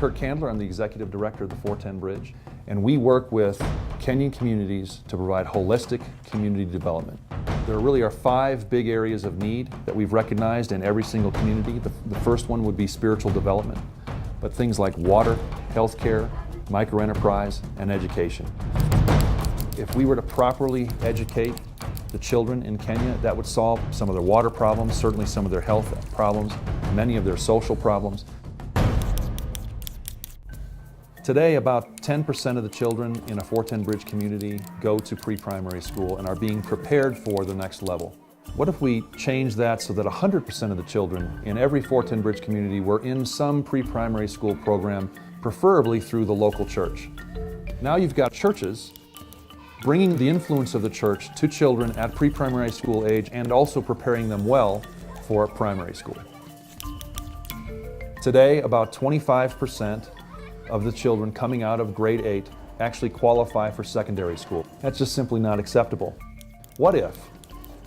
Kurt Candler. I'm the Executive Director of the 410 Bridge, and we work with Kenyan communities to provide holistic community development. There really are 5 big areas of need that we've recognized in every single community. The first one would be spiritual development, but things like water, healthcare, microenterprise, and education. If we were to properly educate the children in Kenya, that would solve some of their water problems, certainly some of their health problems, many of their social problems. Today, about 10% of the children in a 410 Bridge community go to pre-primary school and are being prepared for the next level. What if we change that so that 100% of the children in every 410 Bridge community were in some pre-primary school program, preferably through the local church? Now you've got churches bringing the influence of the church to children at pre-primary school age and also preparing them well for primary school. Today, about 25% of the children coming out of grade 8 actually qualify for secondary school. That's just simply not acceptable. What if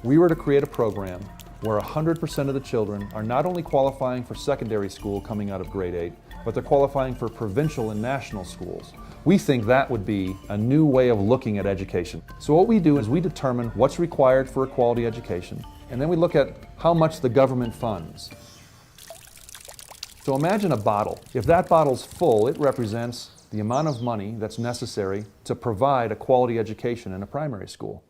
we were to create a program where 100% of the children are not only qualifying for secondary school coming out of grade 8, but they're qualifying for provincial and national schools? We think that would be a new way of looking at education. So what we do is we determine what's required for a quality education, and then we look at how much the government funds. So imagine a bottle. If that bottle's full, it represents the amount of money that's necessary to provide a quality education in a primary school.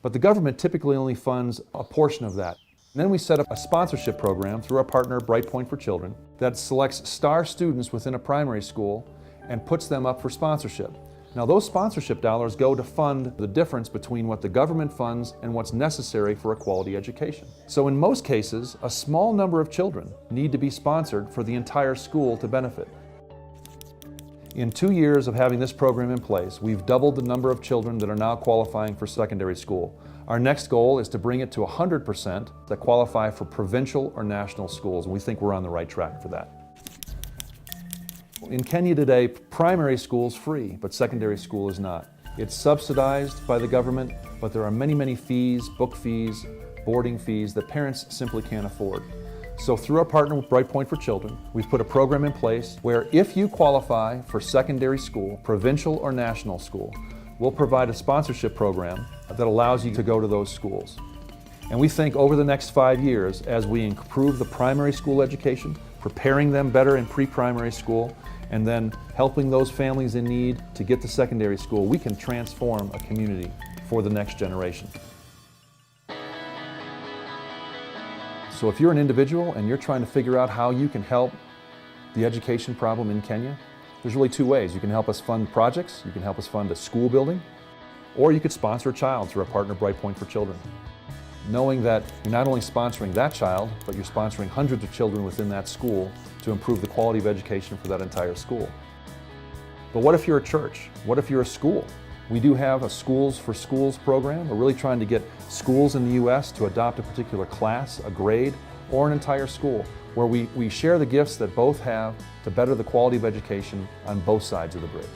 But the government typically only funds a portion of that. And then we set up a sponsorship program through our partner BrightPoint for Children that selects star students within a primary school and puts them up for sponsorship. Now those sponsorship dollars go to fund the difference between what the government funds and what's necessary for a quality education. So in most cases, a small number of children need to be sponsored for the entire school to benefit. In 2 years of having this program in place, we've doubled the number of children that are now qualifying for secondary school. Our next goal is to bring it to 100% that qualify for provincial or national schools, and we think we're on the right track for that. In Kenya today, primary school is free, but secondary school is not. It's subsidized by the government, but there are many, many fees, book fees, boarding fees that parents simply can't afford. So through our partner with BrightPoint for Children, we've put a program in place where if you qualify for secondary school, provincial or national school, we'll provide a sponsorship program that allows you to go to those schools. And we think over the next 5 years, as we improve the primary school education, preparing them better in pre-primary school, and then helping those families in need to get to secondary school, we can transform a community for the next generation. So if you're an individual and you're trying to figure out how you can help the education problem in Kenya, there's really 2 ways. You can help us fund projects, you can help us fund a school building, or you could sponsor a child through our partner BrightPoint for Children. Knowing that you're not only sponsoring that child, but you're sponsoring hundreds of children within that school to improve the quality of education for that entire school. But what if you're a church? What if you're a school? We do have a Schools for Schools program. We're really trying to get schools in the U.S. to adopt a particular class, a grade, or an entire school, where we share the gifts that both have to better the quality of education on both sides of the bridge.